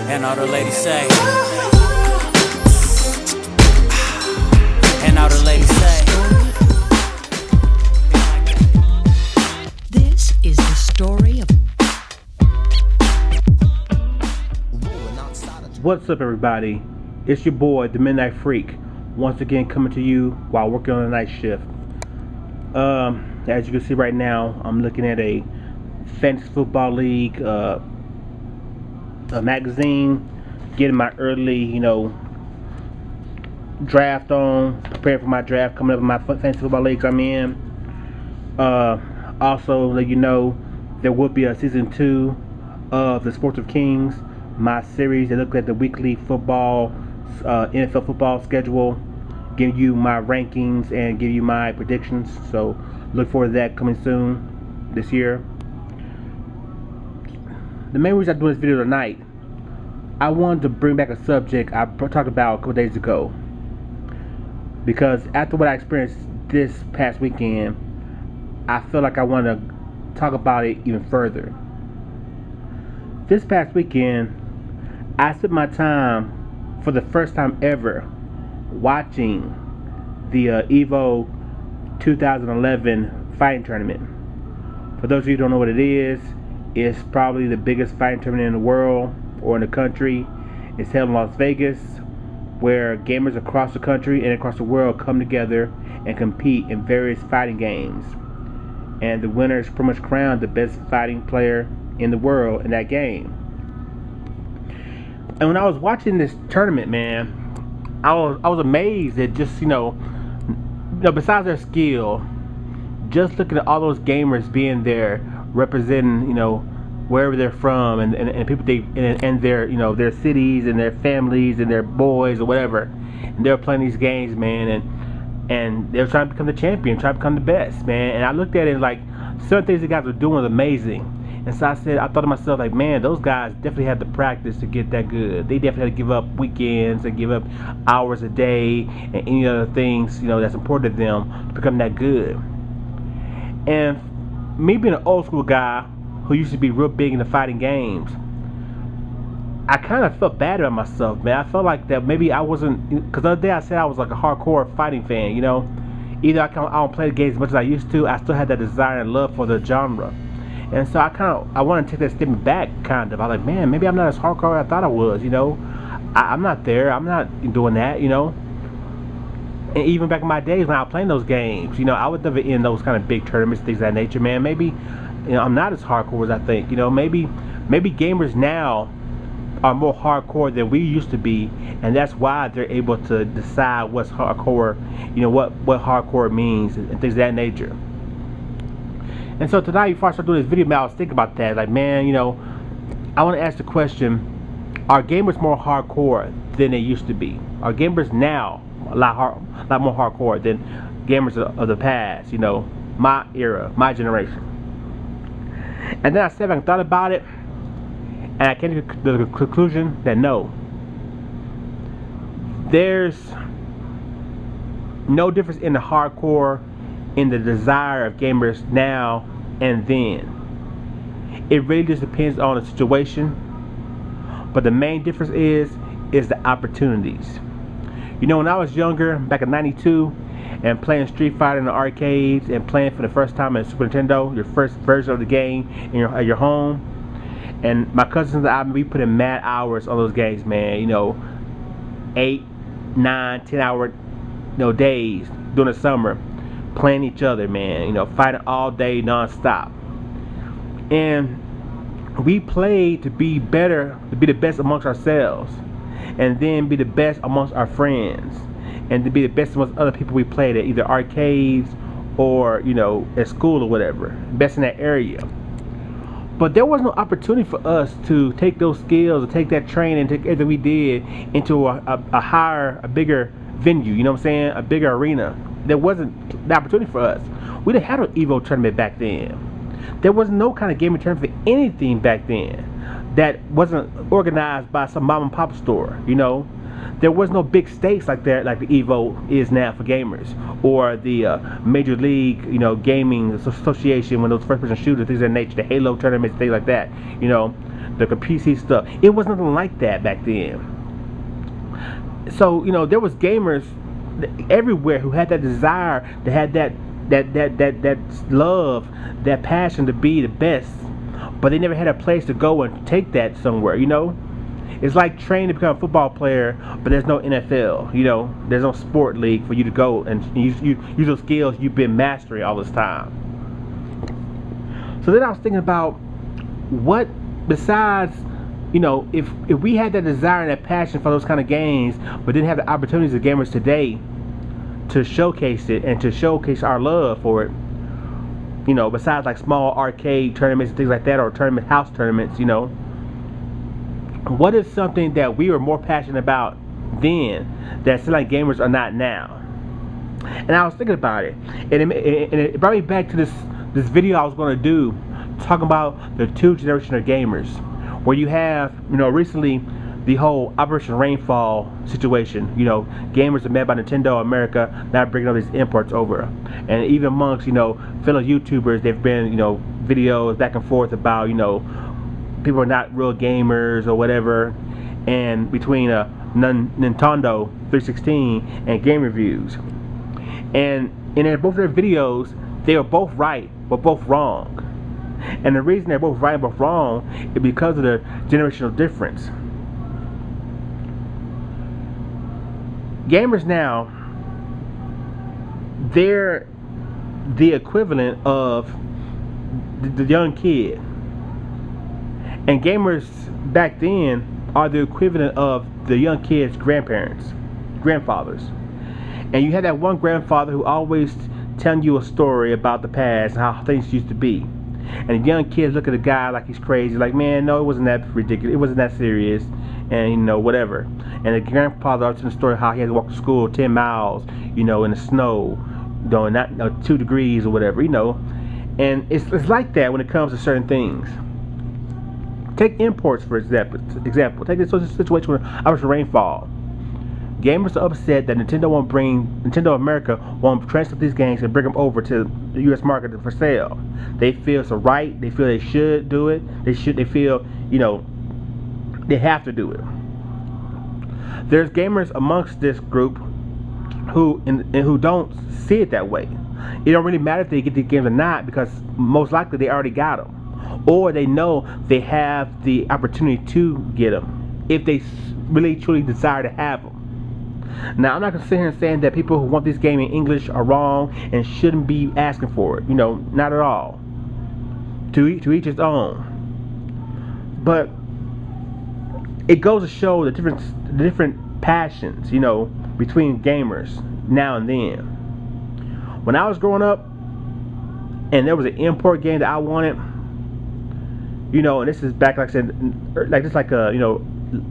And all the ladies say. And all the ladies say. This is the story of. What's up, everybody? It's your boy, the Midnight Freak, once again coming to you while working on a night shift. As you can see right now, I'm looking at a fantasy football league a magazine, getting my early, draft on, preparing for my draft coming up in my fantasy football leagues I'm in. Also, let you know there will be a season 2 of the Sports of Kings, my series that looks at the weekly football, NFL football schedule, give you my rankings and give you my predictions. So look forward to that coming soon this year. The main reason I'm doing this video tonight, I wanted to bring back a subject I talked about a couple days ago, because after what I experienced this past weekend, I feel like I want to talk about it even further. This past weekend, I spent my time, for the first time ever, watching the EVO 2011 fighting tournament. For those of you who don't know what it is, it's probably the biggest fighting tournament in the world or in the country. It's held in Las Vegas, where gamers across the country and across the world come together and compete in various fighting games. And the winner is pretty much crowned the best fighting player in the world in that game. And when I was watching this tournament, man, I was amazed at just, besides their skill, just looking at all those gamers being there, representing, wherever they're from, and people and their, their cities and their families and their boys or whatever. And they're playing these games, man, and they're trying to become the champion, trying to become the best, man. And I looked at it like certain things the guys were doing was amazing. And so I thought to myself, like, man, those guys definitely had to practice to get that good. They definitely had to give up weekends and give up hours a day and any other things, that's important to them to become that good. And me being an old school guy who used to be real big into fighting games, I kind of felt bad about myself, man. I felt like that maybe I wasn't, because the other day I said I was like a hardcore fighting fan, Either I don't play the games as much as I used to, I still had that desire and love for the genre. And so I want to take that statement back, kind of. I was like, man, maybe I'm not as hardcore as I thought I was, I'm not there. I'm not doing that, And even back in my days when I was playing those games, I was never in those kind of big tournaments, things of that nature, man. Maybe, I'm not as hardcore as I think, maybe gamers now are more hardcore than we used to be, and that's why they're able to decide what's hardcore, what hardcore means and things of that nature. And so tonight, before I start doing this video, man, I was thinking about that. Like, man, I want to ask the question: are gamers more hardcore than they used to be? Are gamers now a lot more hardcore than gamers of the past? My era, my generation. And then I sat back and thought about it, and I came to the conclusion that no, there's no difference in the hardcore, in the desire of gamers now and then. It really just depends on the situation, but the main difference is the opportunities. When I was younger, back in '92, and playing Street Fighter in the arcades and playing for the first time at Super Nintendo, your first version of the game in your home, and my cousins and I, we put in mad hours on those games, man. 8, 9, 10 hour days during the summer, playing each other, man, fighting all day non-stop. And we played to be better, to be the best amongst ourselves, and then be the best amongst our friends, and to be the best amongst other people we played at, either arcades or at school or whatever, best in that area. But there was no opportunity for us to take those skills, to take that training, take everything we did into a bigger venue, a bigger arena. There wasn't the opportunity for us. We didn't have an EVO tournament back then. There was no kind of gaming tournament for anything back then that wasn't organized by some mom and pop store, There was no big stakes like that, like the EVO is now for gamers, or the Major League, Gaming Association, when those first-person shooters, things of that nature, the Halo tournaments, things like that, the PC stuff. It was nothing like that back then. So there was gamers everywhere who had that desire, to had that love, that passion to be the best, but they never had a place to go and take that somewhere. It's like training to become a football player, but there's no NFL. There's no sport league for you to go and use those skills you've been mastering all this time. So then I was thinking about what besides, if we had that desire and that passion for those kind of games, but didn't have the opportunities of gamers today to showcase it and to showcase our love for it, besides like small arcade tournaments and things like that, or house tournaments, what is something that we were more passionate about then that still like gamers are not now? And I was thinking about it, and it brought me back to this video I was going to do, talking about the two generations of gamers, where you have recently the whole Operation Rainfall situation. Gamers are mad by Nintendo America not bringing all these imports over, and even amongst fellow YouTubers, there've been videos back and forth about people are not real gamers or whatever, and between Nintendo 316 and Game Reviews, and in both their videos they were both right but both wrong. And the reason they're both right and both wrong is because of the generational difference. Gamers now, they're the equivalent of the young kid, and gamers back then are the equivalent of the young kid's grandfathers. And you had that one grandfather who always telling you a story about the past and how things used to be, and the young kids look at the guy like he's crazy, like, man, no, it wasn't that ridiculous, it wasn't that serious, and whatever. And the grandfather telling the story how he had to walk to school 10 miles, in the snow, not 2 degrees or whatever, and it's like that when it comes to certain things. Take imports for example. Take this situation with Operation Rainfall. Gamers are upset that Nintendo America won't translate these games and bring them over to the U.S. market for sale. They feel it's a right. They feel they should do it. They feel they have to do it. There's gamers amongst this group who don't see it that way. It don't really matter if they get these games or not, because most likely they already got them, or they know they have the opportunity to get them if they really truly desire to have them. Now, I'm not going to sit here and saying that people who want this game in English are wrong and shouldn't be asking for it. Not at all. To each his own. But it goes to show the different passions, between gamers now and then. When I was growing up, and there was an import game that I wanted, and this is back, like I said,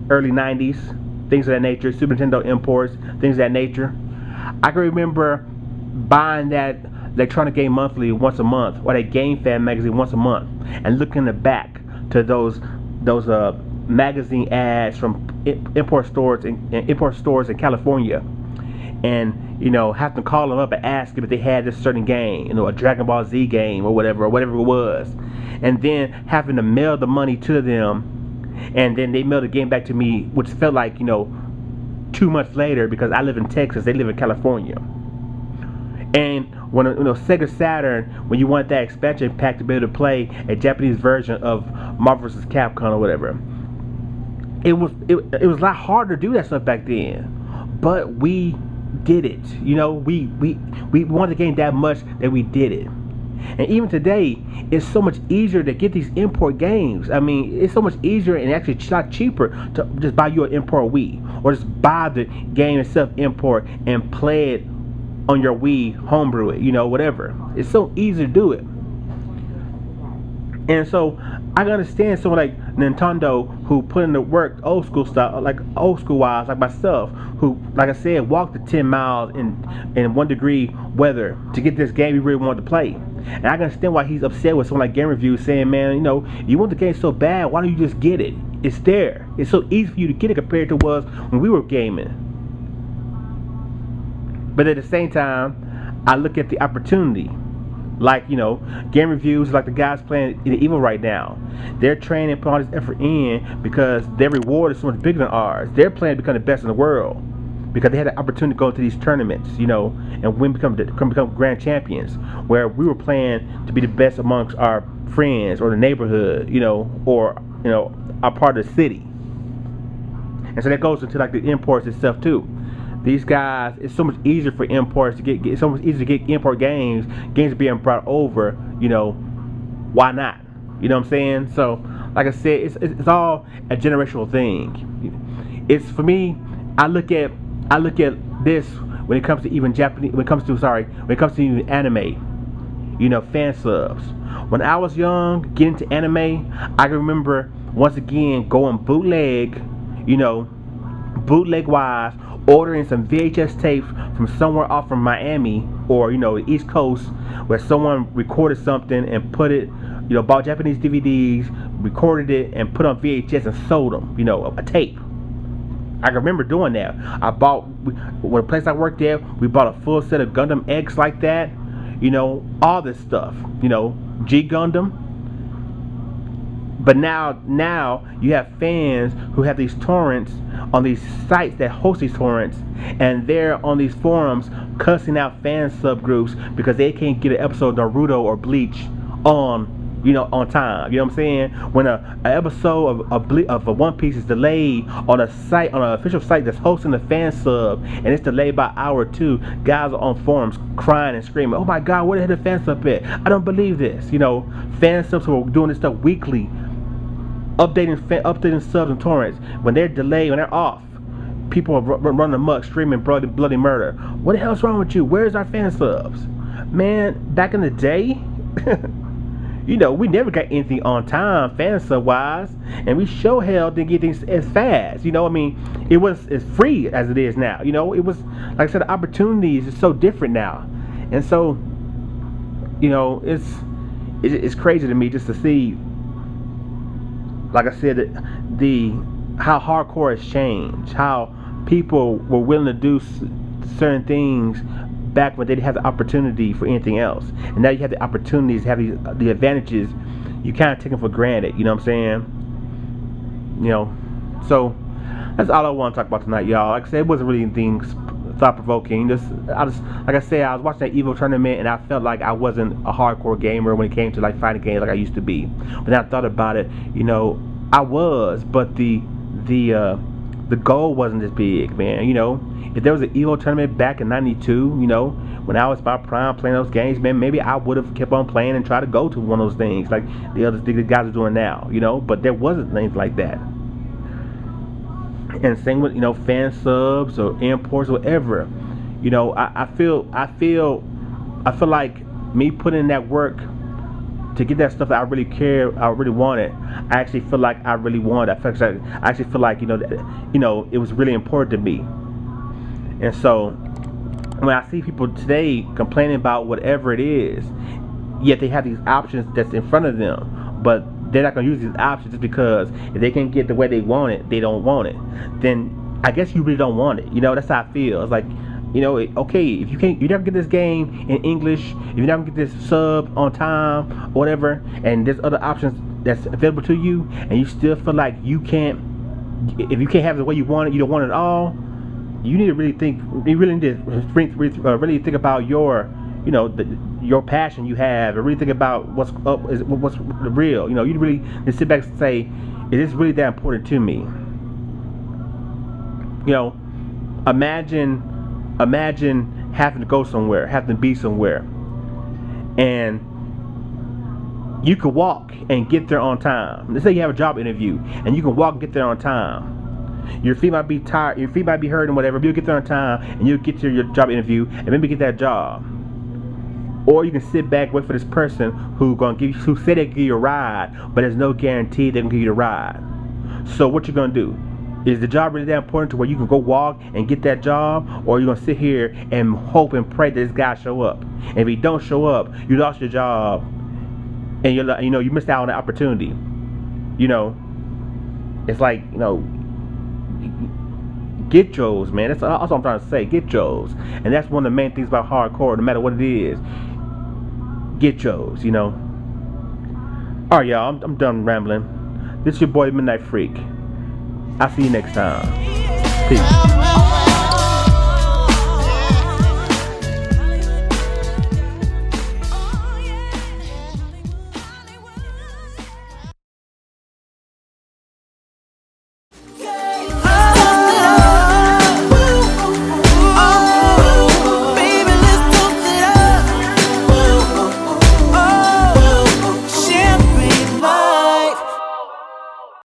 early 90s. Things of that nature, Super Nintendo imports, things of that nature. I can remember buying that Electronic Game Monthly once a month, or that Game Fan magazine once a month, and looking in the back to those magazine ads from import stores in California, and have to call them up and ask them if they had this certain game, a Dragon Ball Z game or whatever it was, and then having to mail the money to them. And then they mailed the game back to me, which felt like 2 months later, because I live in Texas, they live in California. And when Sega Saturn, when you want that expansion pack to be able to play a Japanese version of Marvel vs. Capcom or whatever, it was a lot harder to do that stuff back then. But we did it. We wanted the game that much that we did it. And even today, it's so much easier to get these import games. I mean, it's so much easier and actually a lot cheaper to just buy you an import Wii, or just buy the game itself import and play it on your Wii, homebrew it, whatever. It's so easy to do it. And so I can understand someone like Nintendo who put in the work, old school style, like old school wise, like myself, who, like I said, walked the 10 miles in 1 degree weather to get this game he really wanted to play. And I can understand why he's upset with someone like Game Reviews saying, man, you want the game so bad, why don't you just get it? It's there. It's so easy for you to get it compared to was when we were gaming. But at the same time, I look at the opportunity Like, game reviews, like the guys playing in the Evil right now. They're training and putting all this effort in because their reward is so much bigger than ours. They're playing to become the best in the world because they had the opportunity to go into these tournaments, and become grand champions. Where we were playing to be the best amongst our friends or the neighborhood, or our part of the city. And so that goes into like the imports and stuff too. These guys, it's so much easier for imports to get it's so much easier to get import games being brought over, why not? You know what I'm saying? So, like I said, it's all a generational thing. It's, for me, I look at this when it comes to even Japanese, when it comes to even anime, fan subs. When I was young, getting into anime, I can remember once again going bootleg wise, ordering some VHS tapes from somewhere off from Miami or the East Coast, where someone recorded something and put it, bought Japanese DVDs, recorded it and put on VHS and sold them, a tape. I can remember doing that. When the place I worked at, we bought a full set of Gundam X like that, all this stuff, G Gundam. But now you have fans who have these torrents on these sites that host these torrents, and they're on these forums cussing out fan subgroups because they can't get an episode of Naruto or Bleach on time. You know what I'm saying? When an episode of One Piece is delayed on an official site that's hosting a fan sub, and it's delayed by an hour or two, guys are on forums crying and screaming, "Oh my God, where the hell the fan sub at? I don't believe this." Fan subs who are doing this stuff weekly, updating subs and torrents, when they're delayed, when they're off, people are running amok, screaming bloody murder. What the hell's wrong with you? Where's our fan subs? Man, back in the day, we never got anything on time, fan sub wise, and we sure hell didn't get things as fast. It was as free as it is now. It was, like I said, the opportunities is so different now, and so it's crazy to me just to see, like I said, how hardcore has changed, how people were willing to do certain things back when they didn't have the opportunity for anything else, and now you have the opportunities, have the advantages. You kind of take them for granted. You know what I'm saying? So that's all I want to talk about tonight, y'all. Like I said, it wasn't really anything thought-provoking. Like I said, I was watching that Evo tournament, and I felt like I wasn't a hardcore gamer when it came to like fighting games like I used to be. But then I thought about it, I was, but the goal wasn't as big, man. If there was an Evo tournament back in '92, when I was my prime playing those games, man, maybe I would have kept on playing and tried to go to one of those things like the guys are doing now, But there wasn't things like that. And same with fan subs or imports or whatever. I feel like me putting in that work to get that stuff that I really wanted. I actually feel like I really wanted. I actually feel like it was really important to me. And so when I see people today complaining about whatever it is, yet they have these options that's in front of them, but they're not going to use these options just because if they can't get the way they want it, they don't want it. Then I guess you really don't want it. That's how I feel. It's like, okay, if you never get this game in English, if you never get this sub on time or whatever, and there's other options that's available to you, and you still feel like if you can't have it the way you want it, you don't want it at all, you need to really think. You really need to really think about your, your passion you have, and really think about what's the real. You really need to sit back and say, is this really that important to me? Imagine having to go somewhere, having to be somewhere, and you could walk and get there on time. Let's say you have a job interview and you can walk and get there on time. Your feet might be tired, your feet might be hurting, whatever, but you'll get there on time and you'll get to your job interview and maybe get that job. Or you can sit back, wait for this person who said they give you a ride, but there's no guarantee they're gonna give you the ride. So what you're gonna do? Is the job really that important to where you can go walk and get that job, or are you gonna sit here and hope and pray that this guy show up? And if he don't show up, you lost your job, and you missed out on the opportunity. It's like get yours, man. That's what I'm trying to say. Get yours, and that's one of the main things about hardcore. No matter what it is, get yours, you know. Alright, y'all, I'm done rambling. This is your boy Midnight Freak. I'll see you next time. Peace.